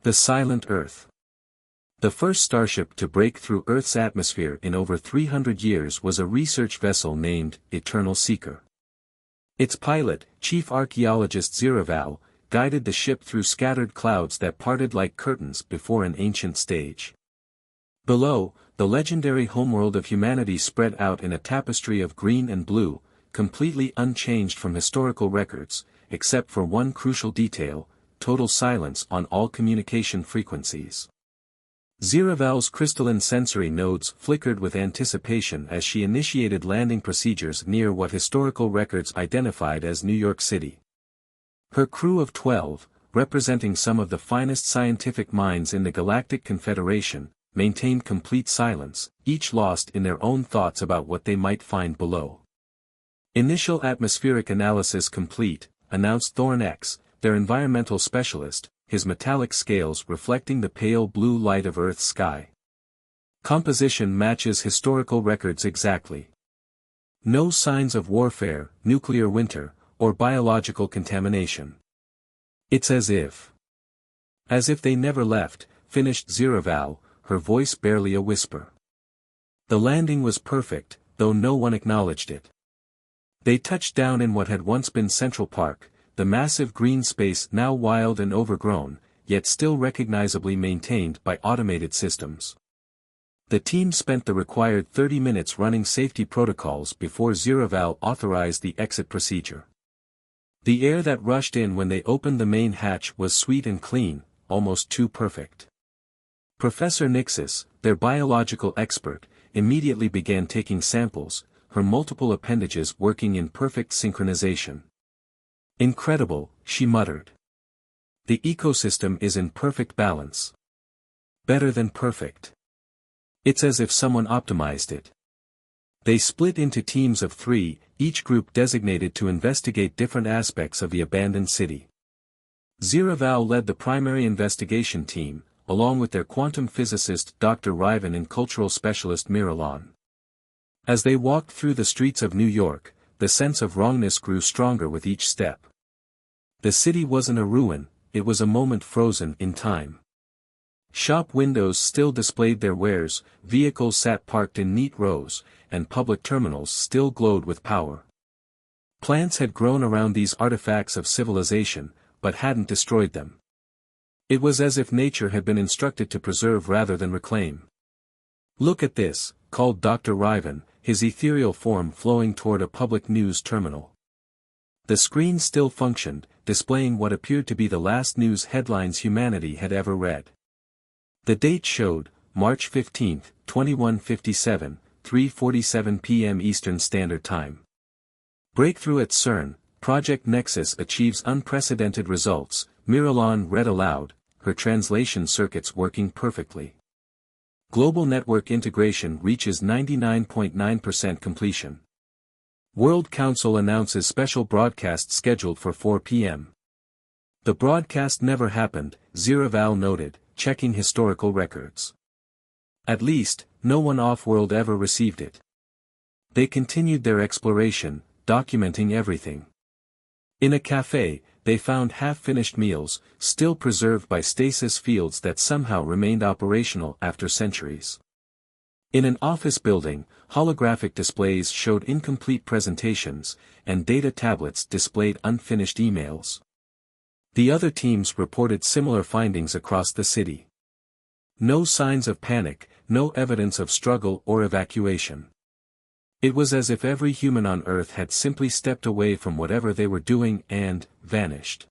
The Silent Earth. The first starship to break through Earth's atmosphere in over 300 years was a research vessel named Eternal Seeker. Its pilot, Chief Archaeologist Ziraval, guided the ship through scattered clouds that parted like curtains before an ancient stage. Below, the legendary homeworld of humanity spread out in a tapestry of green and blue, completely unchanged from historical records, except for one crucial detail: total silence on all communication frequencies. Ziraval's crystalline sensory nodes flickered with anticipation as she initiated landing procedures near what historical records identified as New York City. Her crew of 12, representing some of the finest scientific minds in the Galactic Confederation, maintained complete silence, each lost in their own thoughts about what they might find below. "Initial atmospheric analysis complete," announced Thorn X, their environmental specialist, his metallic scales reflecting the pale blue light of Earth's sky. "Composition matches historical records exactly. No signs of warfare, nuclear winter, or biological contamination. It's as if they never left," finished Ziraval, her voice barely a whisper. The landing was perfect, though no one acknowledged it. They touched down in what had once been Central Park, the massive green space now wild and overgrown, yet still recognizably maintained by automated systems. The team spent the required 30 minutes running safety protocols before Ziraval authorized the exit procedure. The air that rushed in when they opened the main hatch was sweet and clean, almost too perfect. Professor Nixis, their biological expert, immediately began taking samples, her multiple appendages working in perfect synchronization. "Incredible," she muttered. "The ecosystem is in perfect balance. Better than perfect. It's as if someone optimized it." They split into teams of 3, each group designated to investigate different aspects of the abandoned city. Ziraval led the primary investigation team, along with their quantum physicist Dr. Riven and cultural specialist Miralon. As they walked through the streets of New York, the sense of wrongness grew stronger with each step. The city wasn't a ruin, it was a moment frozen in time. Shop windows still displayed their wares, vehicles sat parked in neat rows, and public terminals still glowed with power. Plants had grown around these artifacts of civilization, but hadn't destroyed them. It was as if nature had been instructed to preserve rather than reclaim. "Look at this," called Dr. Riven, his ethereal form flowing toward a public news terminal. The screen still functioned, displaying what appeared to be the last news headlines humanity had ever read. The date showed, March 15, 2157, 3:47 p.m. Eastern Standard Time. "Breakthrough at CERN, Project Nexus achieves unprecedented results," Miralon read aloud, her translation circuits working perfectly. "Global network integration reaches 99.9% completion. World Council announces special broadcast scheduled for 4 p.m. "The broadcast never happened," Ziraval noted, checking historical records. "At least, no one off-world ever received it." They continued their exploration, documenting everything. In a cafe, they found half-finished meals, still preserved by stasis fields that somehow remained operational after centuries. In an office building, holographic displays showed incomplete presentations, and data tablets displayed unfinished emails. The other teams reported similar findings across the city. No signs of panic, no evidence of struggle or evacuation. It was as if every human on Earth had simply stepped away from whatever they were doing and vanished.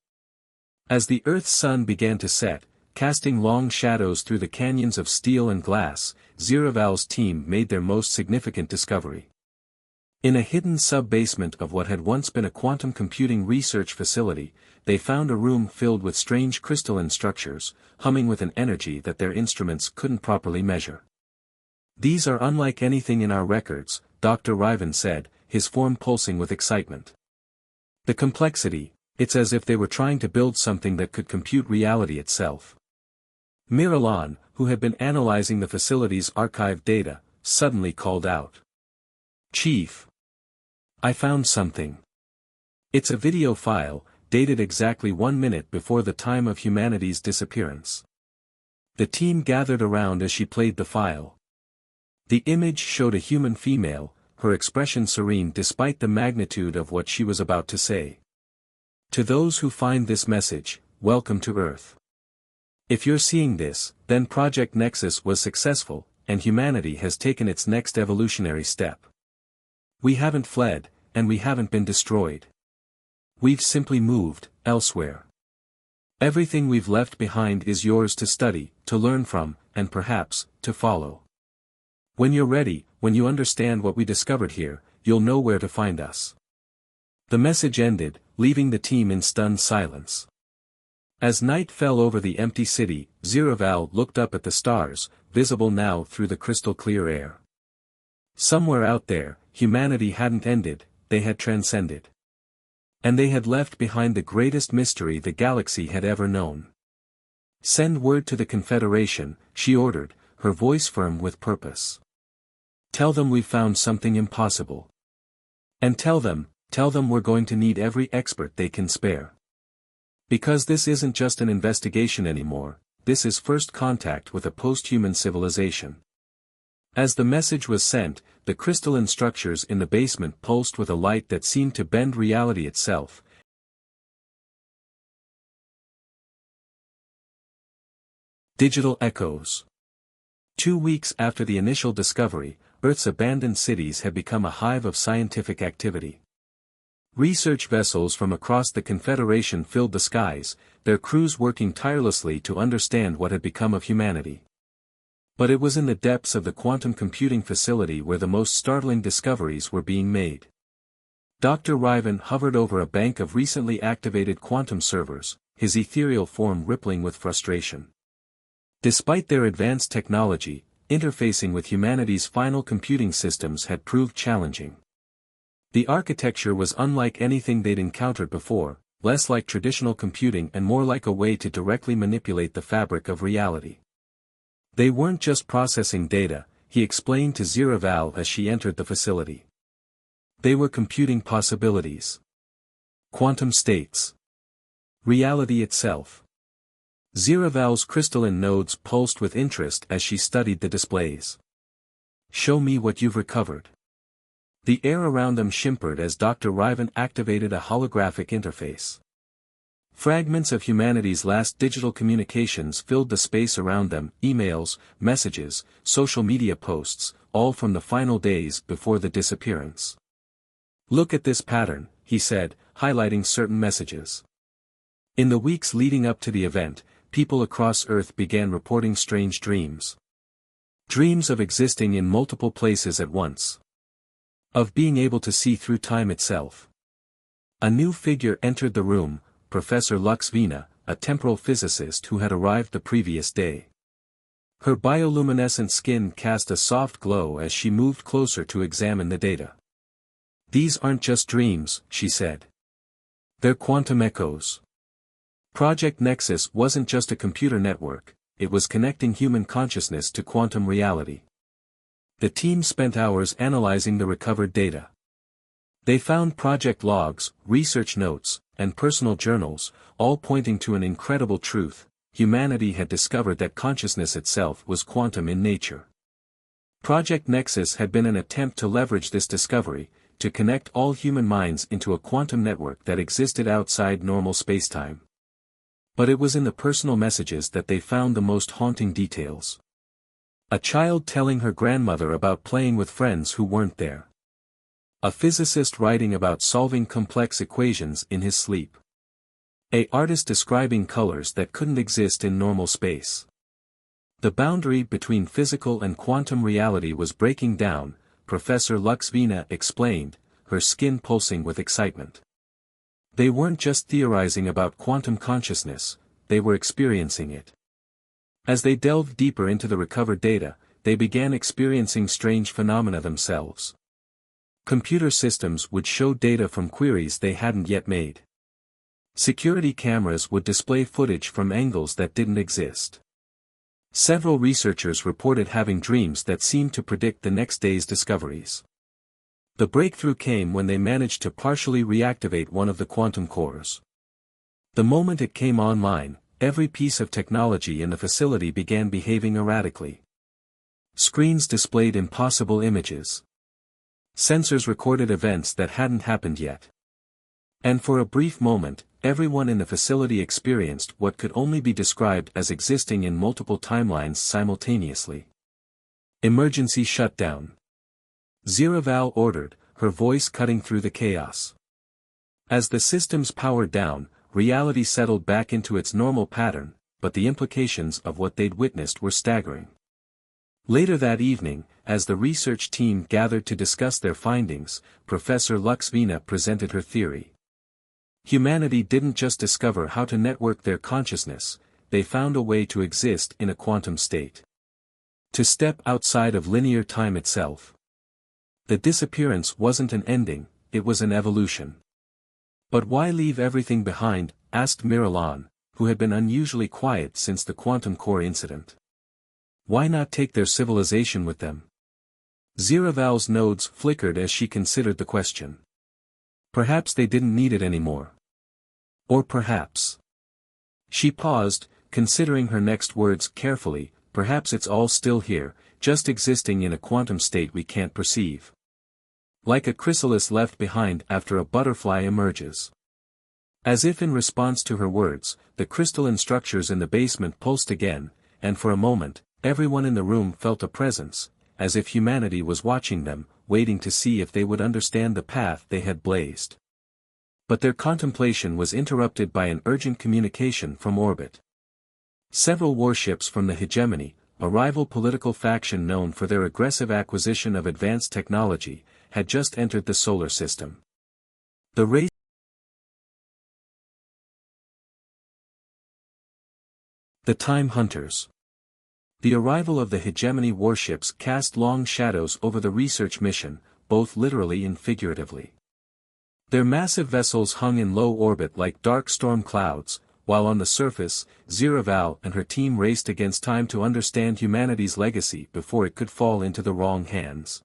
As the Earth's sun began to set, casting long shadows through the canyons of steel and glass, Ziraval's team made their most significant discovery. In a hidden sub-basement of what had once been a quantum computing research facility, they found a room filled with strange crystalline structures, humming with an energy that their instruments couldn't properly measure. "These are unlike anything in our records," Dr. Riven said, his form pulsing with excitement. "The complexity, it's as if they were trying to build something that could compute reality itself." Miralon, who had been analyzing the facility's archived data, suddenly called out. "Chief! I found something. It's a video file, dated exactly 1 minute before the time of humanity's disappearance. The team gathered around as she played the file. The image showed a human female, her expression serene despite the magnitude of what she was about to say. To those who find this message, welcome to Earth. If you're seeing this, then Project Nexus was successful, and humanity has taken its next evolutionary step. We haven't fled, and we haven't been destroyed. We've simply moved elsewhere. Everything we've left behind is yours to study, to learn from, and perhaps, to follow. When you're ready, when you understand what we discovered here, you'll know where to find us. The message ended, leaving the team in stunned silence. As night fell over the empty city, Ziraval looked up at the stars, visible now through the crystal-clear air. Somewhere out there, humanity hadn't ended, they had transcended. And they had left behind the greatest mystery the galaxy had ever known. Send word to the Confederation, she ordered, her voice firm with purpose. Tell them we've found something impossible. And tell them we're going to need every expert they can spare. Because this isn't just an investigation anymore, this is first contact with a post-human civilization. As the message was sent, the crystalline structures in the basement pulsed with a light that seemed to bend reality itself. Digital echoes. 2 weeks after the initial discovery, Earth's abandoned cities had become a hive of scientific activity. Research vessels from across the Confederation filled the skies, their crews working tirelessly to understand what had become of humanity. But it was in the depths of the quantum computing facility where the most startling discoveries were being made. Dr. Riven hovered over a bank of recently activated quantum servers, his ethereal form rippling with frustration. Despite their advanced technology, interfacing with humanity's final computing systems had proved challenging. The architecture was unlike anything they'd encountered before, less like traditional computing and more like a way to directly manipulate the fabric of reality. They weren't just processing data, he explained to Ziraval as she entered the facility. They were computing possibilities. Quantum states. Reality itself. Ziraval's crystalline nodes pulsed with interest as she studied the displays. Show me what you've recovered. The air around them shimmered as Dr. Riven activated a holographic interface. Fragments of humanity's last digital communications filled the space around them, emails, messages, social media posts, all from the final days before the disappearance. Look at this pattern, he said, highlighting certain messages. In the weeks leading up to the event, people across Earth began reporting strange dreams. Dreams of existing in multiple places at once. Of being able to see through time itself. A new figure entered the room, Professor Luxvina, a temporal physicist who had arrived the previous day. Her bioluminescent skin cast a soft glow as she moved closer to examine the data. These aren't just dreams, she said. They're quantum echoes. Project Nexus wasn't just a computer network, it was connecting human consciousness to quantum reality. The team spent hours analyzing the recovered data. They found project logs, research notes, and personal journals, all pointing to an incredible truth: humanity had discovered that consciousness itself was quantum in nature. Project Nexus had been an attempt to leverage this discovery, to connect all human minds into a quantum network that existed outside normal spacetime. But it was in the personal messages that they found the most haunting details. A child telling her grandmother about playing with friends who weren't there. A physicist writing about solving complex equations in his sleep. An artist describing colors that couldn't exist in normal space. The boundary between physical and quantum reality was breaking down, Professor Luxvina explained, her skin pulsing with excitement. They weren't just theorizing about quantum consciousness, they were experiencing it. As they delved deeper into the recovered data, they began experiencing strange phenomena themselves. Computer systems would show data from queries they hadn't yet made. Security cameras would display footage from angles that didn't exist. Several researchers reported having dreams that seemed to predict the next day's discoveries. The breakthrough came when they managed to partially reactivate one of the quantum cores. The moment it came online, every piece of technology in the facility began behaving erratically. Screens displayed impossible images. Sensors recorded events that hadn't happened yet. And for a brief moment, everyone in the facility experienced what could only be described as existing in multiple timelines simultaneously. Emergency shutdown. Unravel ordered, her voice cutting through the chaos. As the systems powered down, reality settled back into its normal pattern, but the implications of what they'd witnessed were staggering. Later that evening, as the research team gathered to discuss their findings, Professor Luxvina presented her theory. Humanity didn't just discover how to network their consciousness, they found a way to exist in a quantum state. To step outside of linear time itself. The disappearance wasn't an ending, it was an evolution. But why leave everything behind, asked Miralan, who had been unusually quiet since the quantum core incident. Why not take their civilization with them? Unravel's nodes flickered as she considered the question. Perhaps they didn't need it anymore. Or perhaps. She paused, considering her next words carefully, perhaps it's all still here, just existing in a quantum state we can't perceive. Like a chrysalis left behind after a butterfly emerges. As if in response to her words, the crystalline structures in the basement pulsed again, and for a moment, everyone in the room felt a presence, as if humanity was watching them, waiting to see if they would understand the path they had blazed. But their contemplation was interrupted by an urgent communication from orbit. Several warships from the hegemony, a rival political faction known for their aggressive acquisition of advanced technology, had just entered the solar system. The race. The Time Hunters. The arrival of the hegemony warships cast long shadows over the research mission, both literally and figuratively. Their massive vessels hung in low orbit like dark storm clouds, while on the surface, Unravel and her team raced against time to understand humanity's legacy before it could fall into the wrong hands.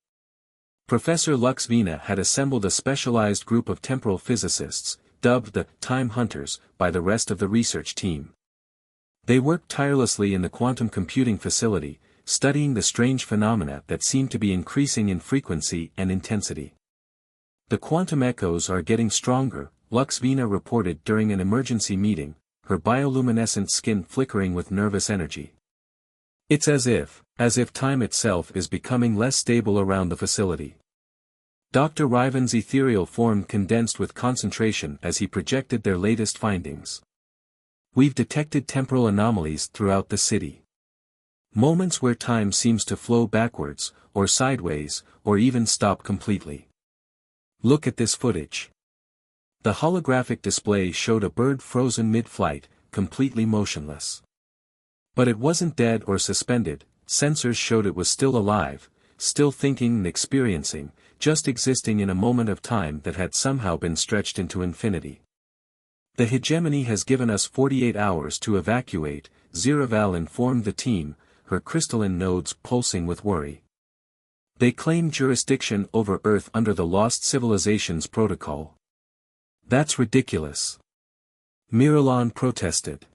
Professor Luxvina had assembled a specialized group of temporal physicists, dubbed the Time Hunters, by the rest of the research team. They worked tirelessly in the quantum computing facility, studying the strange phenomena that seemed to be increasing in frequency and intensity. The quantum echoes are getting stronger, Luxvina reported during an emergency meeting, her bioluminescent skin flickering with nervous energy. It's as if time itself is becoming less stable around the facility. Dr. Riven's ethereal form condensed with concentration as he projected their latest findings. We've detected temporal anomalies throughout the city. Moments where time seems to flow backwards, or sideways, or even stop completely. Look at this footage. The holographic display showed a bird frozen mid-flight, completely motionless. But it wasn't dead or suspended, sensors showed it was still alive, still thinking and experiencing, just existing in a moment of time that had somehow been stretched into infinity. The hegemony has given us 48 hours to evacuate, Unravel informed the team, her crystalline nodes pulsing with worry. They claim jurisdiction over Earth under the Lost Civilizations Protocol. That's ridiculous. Miralan protested.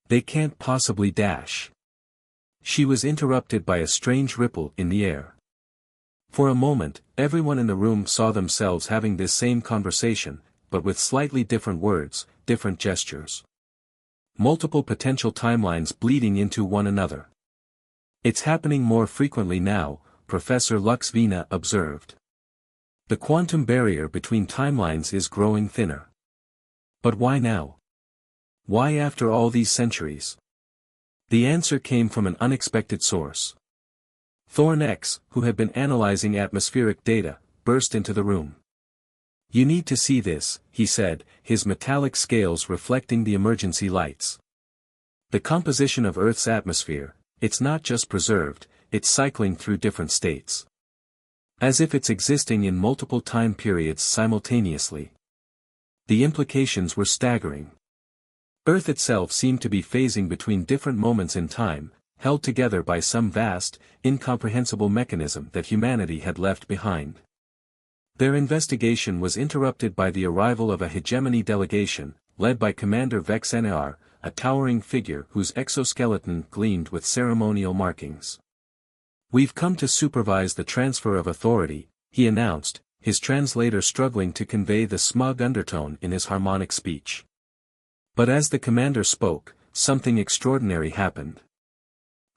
They can't possibly dash. She was interrupted by a strange ripple in the air. For a moment, everyone in the room saw themselves having this same conversation, but with slightly different words, different gestures. Multiple potential timelines bleeding into one another. It's happening more frequently now, Professor Luxvina observed. The quantum barrier between timelines is growing thinner. But why now? Why after all these centuries? The answer came from an unexpected source. Thorn X, who had been analyzing atmospheric data, burst into the room. You need to see this, he said, his metallic scales reflecting the emergency lights. The composition of Earth's atmosphere, it's not just preserved, it's cycling through different states. As if it's existing in multiple time periods simultaneously. The implications were staggering. Earth itself seemed to be phasing between different moments in time, held together by some vast, incomprehensible mechanism that humanity had left behind. Their investigation was interrupted by the arrival of a hegemony delegation, led by Commander Vex Nar, a towering figure whose exoskeleton gleamed with ceremonial markings. "We've come to supervise the transfer of authority," he announced, his translator struggling to convey the smug undertone in his harmonic speech. But as the commander spoke, something extraordinary happened.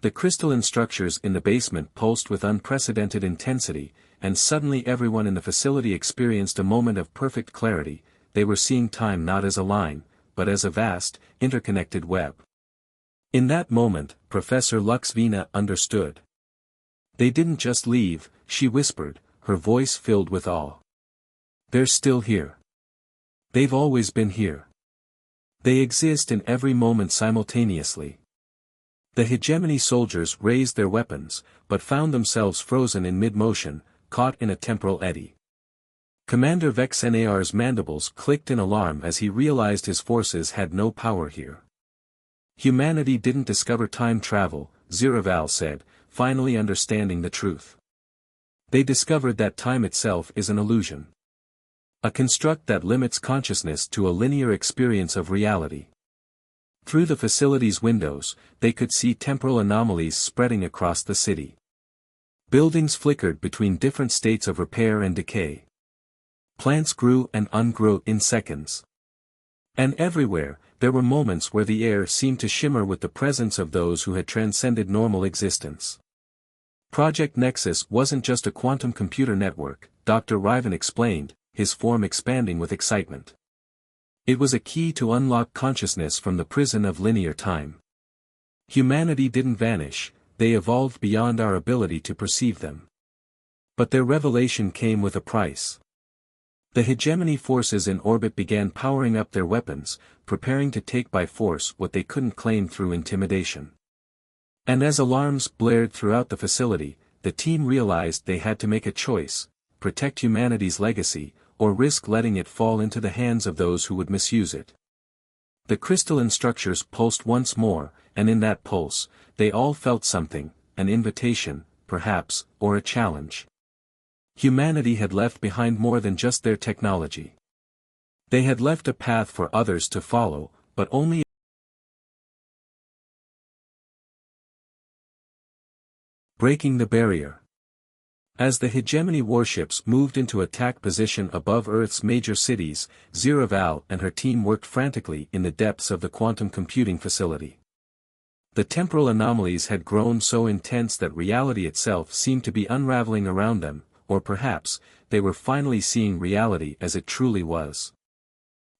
The crystalline structures in the basement pulsed with unprecedented intensity, and suddenly everyone in the facility experienced a moment of perfect clarity. They were seeing time not as a line, but as a vast, interconnected web. In that moment, Professor Luxvina understood. "They didn't just leave," she whispered, her voice filled with awe. "They're still here. They've always been here. They exist in every moment simultaneously." The hegemony soldiers raised their weapons, but found themselves frozen in mid-motion, caught in a temporal eddy. Commander Vexenar's mandibles clicked in alarm as he realized his forces had no power here. "Humanity didn't discover time travel," Ziraval said, finally understanding the truth. "They discovered that time itself is an illusion. A construct that limits consciousness to a linear experience of reality." Through the facility's windows, they could see temporal anomalies spreading across the city. Buildings flickered between different states of repair and decay. Plants grew and ungrew in seconds. And everywhere, there were moments where the air seemed to shimmer with the presence of those who had transcended normal existence. Project Nexus wasn't just a quantum computer network, Dr. Riven explained, his form expanding with excitement. It was a key to unlock consciousness from the prison of linear time. Humanity didn't vanish, they evolved beyond our ability to perceive them. But their revelation came with a price. The hegemony forces in orbit began powering up their weapons, preparing to take by force what they couldn't claim through intimidation. And as alarms blared throughout the facility, the team realized they had to make a choice: protect humanity's legacy, or risk letting it fall into the hands of those who would misuse it. The crystalline structures pulsed once more, and in that pulse, they all felt something, an invitation, perhaps, or a challenge. Humanity had left behind more than just their technology. They had left a path for others to follow, but only breaking the barrier. As the hegemony warships moved into attack position above Earth's major cities, Ziraval and her team worked frantically in the depths of the quantum computing facility. The temporal anomalies had grown so intense that reality itself seemed to be unraveling around them, or perhaps, they were finally seeing reality as it truly was.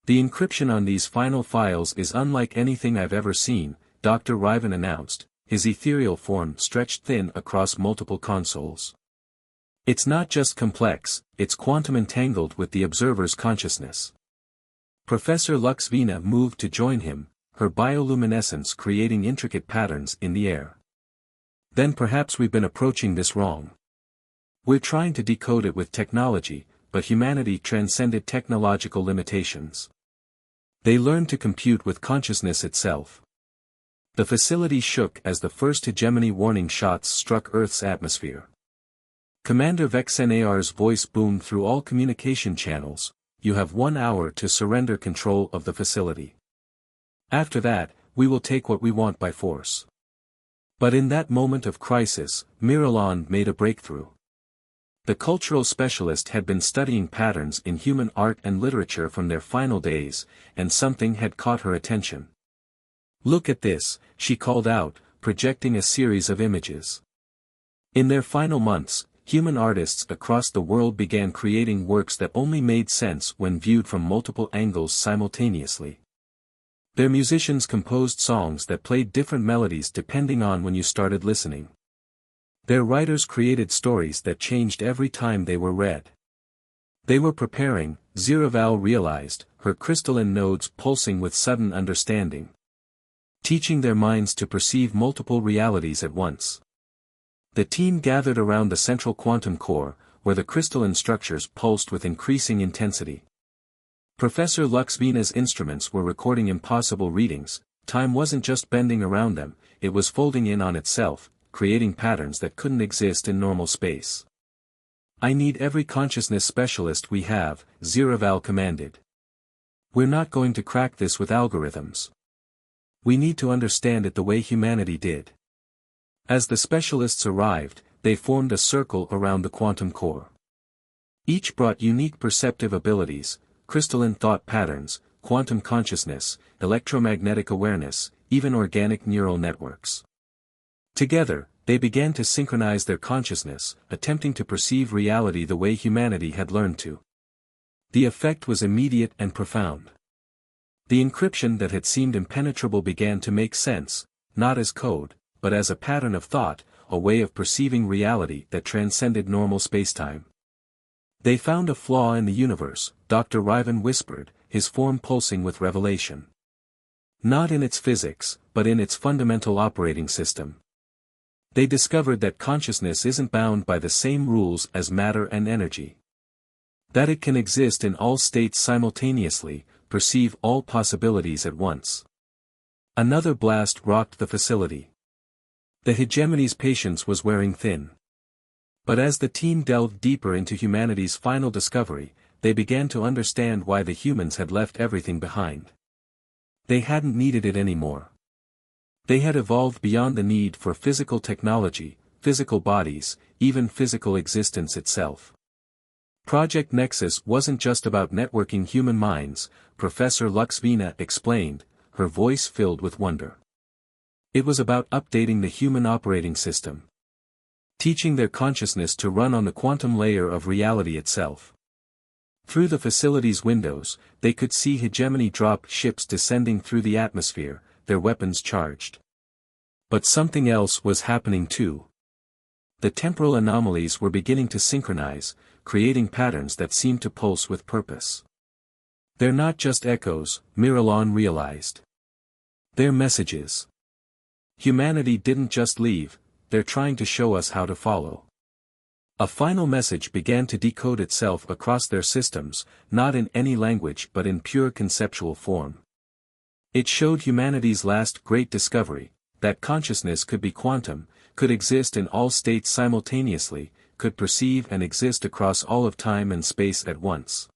"The encryption on these final files is unlike anything I've ever seen," Dr. Riven announced, his ethereal form stretched thin across multiple consoles. "It's not just complex, it's quantum entangled with the observer's consciousness." Professor Luxvina moved to join him, her bioluminescence creating intricate patterns in the air. "Then perhaps we've been approaching this wrong. We're trying to decode it with technology, but humanity transcended technological limitations. They learned to compute with consciousness itself." The facility shook as the first hegemony warning shots struck Earth's atmosphere. Commander Vexenar's voice boomed through all communication channels: "You have 1 hour to surrender control of the facility. After that, we will take what we want by force." But in that moment of crisis, Miralon made a breakthrough. The cultural specialist had been studying patterns in human art and literature from their final days, and something had caught her attention. "Look at this," she called out, projecting a series of images. In their final months, human artists across the world began creating works that only made sense when viewed from multiple angles simultaneously. Their musicians composed songs that played different melodies depending on when you started listening. Their writers created stories that changed every time they were read. They were preparing, Ziraval realized, her crystalline nodes pulsing with sudden understanding. Teaching their minds to perceive multiple realities at once. The team gathered around the central quantum core, where the crystalline structures pulsed with increasing intensity. Professor Luxvina's instruments were recording impossible readings. Time wasn't just bending around them, it was folding in on itself, creating patterns that couldn't exist in normal space. "I need every consciousness specialist we have," Ziraval commanded. "We're not going to crack this with algorithms. We need to understand it the way humanity did. As the specialists arrived, they formed a circle around the quantum core. Each brought unique perceptive abilities, crystalline thought patterns, quantum consciousness, electromagnetic awareness, even organic neural networks. Together, they began to synchronize their consciousness, attempting to perceive reality the way humanity had learned to. The effect was immediate and profound. The encryption that had seemed impenetrable began to make sense, not as code, but as a pattern of thought, a way of perceiving reality that transcended normal spacetime. They found a flaw in the universe, Dr. Riven whispered, his form pulsing with revelation. Not in its physics, but in its fundamental operating system. They discovered that consciousness isn't bound by the same rules as matter and energy. That it can exist in all states simultaneously, perceive all possibilities at once. Another blast rocked the facility. The hegemony's patience was wearing thin. But as the team delved deeper into humanity's final discovery, they began to understand why the humans had left everything behind. They hadn't needed it anymore. They had evolved beyond the need for physical technology, physical bodies, even physical existence itself. Project Nexus wasn't just about networking human minds, Professor Luxvina explained, her voice filled with wonder. It was about updating the human operating system. Teaching their consciousness to run on the quantum layer of reality itself. Through the facility's windows, they could see hegemony drop ships descending through the atmosphere, their weapons charged. But something else was happening too. The temporal anomalies were beginning to synchronize, creating patterns that seemed to pulse with purpose. They're not just echoes, Miralon realized. They're messages. Humanity didn't just leave, they're trying to show us how to follow. A final message began to decode itself across their systems, not in any language but in pure conceptual form. It showed humanity's last great discovery, that consciousness could be quantum, could exist in all states simultaneously, could perceive and exist across all of time and space at once.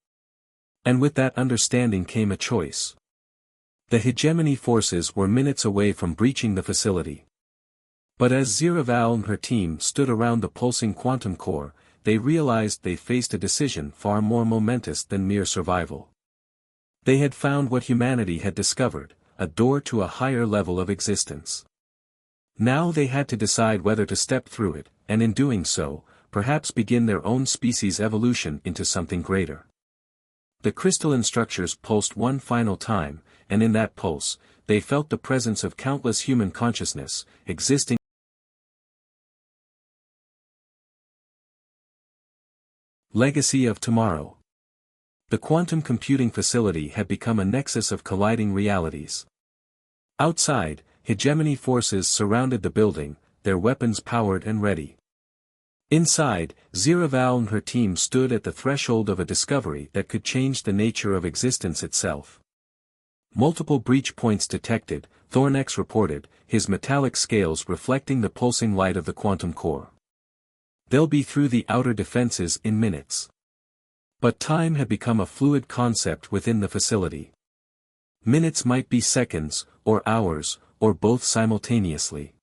And with that understanding came a choice. The hegemony forces were minutes away from breaching the facility. But as Ziraval and her team stood around the pulsing quantum core, they realized they faced a decision far more momentous than mere survival. They had found what humanity had discovered, a door to a higher level of existence. Now they had to decide whether to step through it, and in doing so, perhaps begin their own species' evolution into something greater. The crystalline structures pulsed one final time, and in that pulse, they felt the presence of countless human consciousness, existing. Legacy of tomorrow. The quantum computing facility had become a nexus of colliding realities. Outside, hegemony forces surrounded the building, their weapons powered and ready. Inside, Ziraval and her team stood at the threshold of a discovery that could change the nature of existence itself. Multiple breach points detected, Thornex reported, his metallic scales reflecting the pulsing light of the quantum core. They'll be through the outer defenses in minutes. But time had become a fluid concept within the facility. Minutes might be seconds, or hours, or both simultaneously.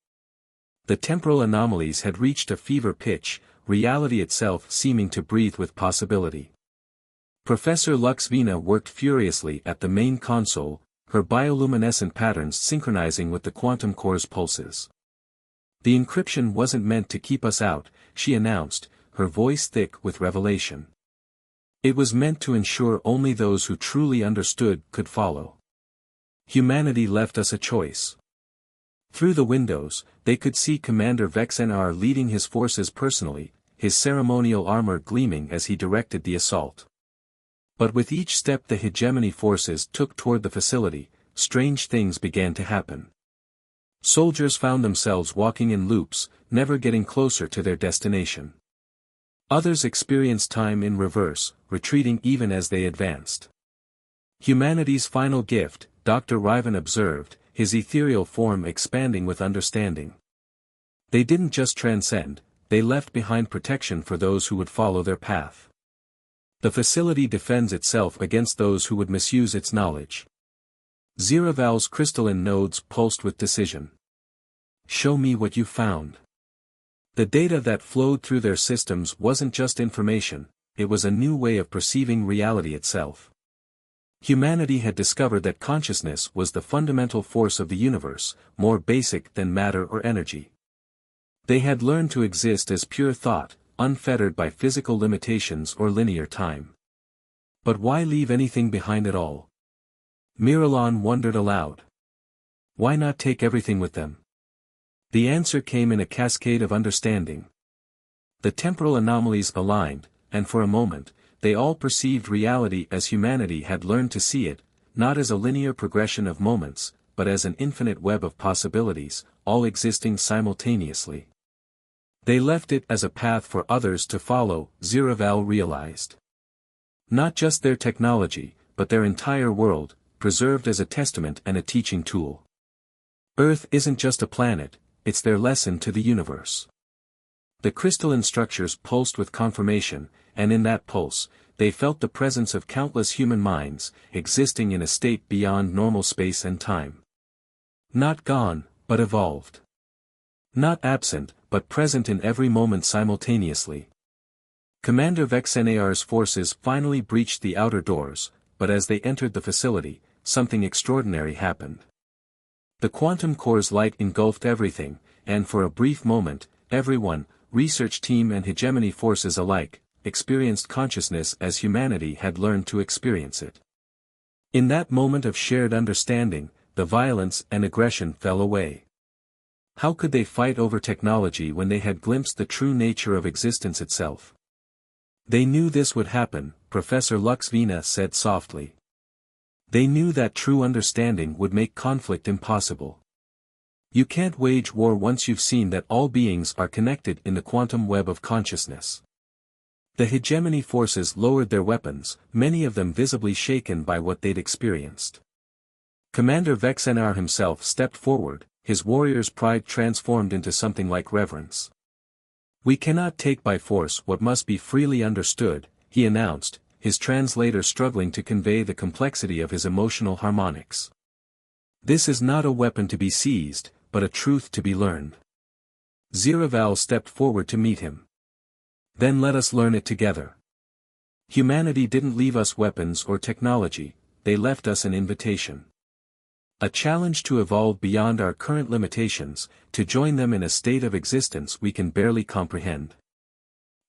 The temporal anomalies had reached a fever pitch, reality itself seeming to breathe with possibility. Professor Luxvina worked furiously at the main console, her bioluminescent patterns synchronizing with the quantum core's pulses. The encryption wasn't meant to keep us out, she announced, her voice thick with revelation. It was meant to ensure only those who truly understood could follow. Humanity left us a choice. Through the windows, they could see Commander Vexenar leading his forces personally, his ceremonial armor gleaming as he directed the assault. But with each step the hegemony forces took toward the facility, strange things began to happen. Soldiers found themselves walking in loops, never getting closer to their destination. Others experienced time in reverse, retreating even as they advanced. Humanity's final gift, Dr. Riven observed, his ethereal form expanding with understanding. They didn't just transcend, they left behind protection for those who would follow their path. The facility defends itself against those who would misuse its knowledge. Ziraval's crystalline nodes pulsed with decision. Show me what you found. The data that flowed through their systems wasn't just information, it was a new way of perceiving reality itself. Humanity had discovered that consciousness was the fundamental force of the universe, more basic than matter or energy. They had learned to exist as pure thought, unfettered by physical limitations or linear time. But why leave anything behind at all? Miralon wondered aloud. Why not take everything with them? The answer came in a cascade of understanding. The temporal anomalies aligned, and for a moment, they all perceived reality as humanity had learned to see it, not as a linear progression of moments, but as an infinite web of possibilities, all existing simultaneously. They left it as a path for others to follow, Ziraval realized. Not just their technology, but their entire world, preserved as a testament and a teaching tool. Earth isn't just a planet, it's their lesson to the universe. The crystalline structures pulsed with confirmation, and in that pulse, they felt the presence of countless human minds, existing in a state beyond normal space and time. Not gone, but evolved. Not absent, but present in every moment simultaneously. Commander Vexenar's forces finally breached the outer doors, but as they entered the facility, something extraordinary happened. The quantum core's light engulfed everything, and for a brief moment, everyone, research team and hegemony forces alike, experienced consciousness as humanity had learned to experience it. In that moment of shared understanding, the violence and aggression fell away. How could they fight over technology when they had glimpsed the true nature of existence itself? They knew this would happen, Professor Luxvina said softly. They knew that true understanding would make conflict impossible. You can't wage war once you've seen that all beings are connected in the quantum web of consciousness. The hegemony forces lowered their weapons, many of them visibly shaken by what they'd experienced. Commander Vexenar himself stepped forward, his warrior's pride transformed into something like reverence. We cannot take by force what must be freely understood, he announced, his translator struggling to convey the complexity of his emotional harmonics. This is not a weapon to be seized, but a truth to be learned. Ziraval stepped forward to meet him. Then let us learn it together. Humanity didn't leave us weapons or technology, they left us an invitation. A challenge to evolve beyond our current limitations, to join them in a state of existence we can barely comprehend.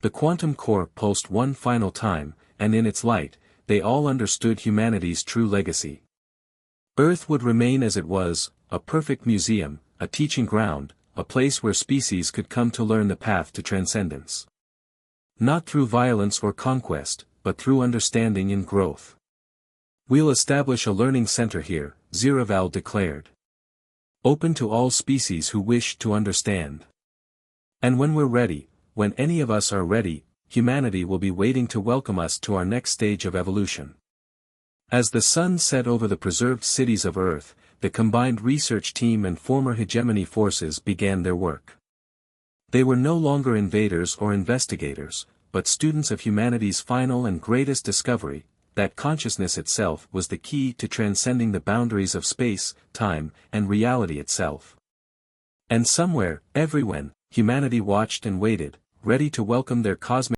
The quantum core pulsed one final time, and in its light, they all understood humanity's true legacy. Earth would remain as it was, a perfect museum, a teaching ground, a place where species could come to learn the path to transcendence. Not through violence or conquest, but through understanding and growth. We'll establish a learning center here, Ziraval declared. Open to all species who wish to understand. And when we're ready, when any of us are ready, humanity will be waiting to welcome us to our next stage of evolution. As the sun set over the preserved cities of Earth, the combined research team and former hegemony forces began their work. They were no longer invaders or investigators, but students of humanity's final and greatest discovery, that consciousness itself was the key to transcending the boundaries of space, time, and reality itself. And somewhere, everywhere, humanity watched and waited, ready to welcome their cosmic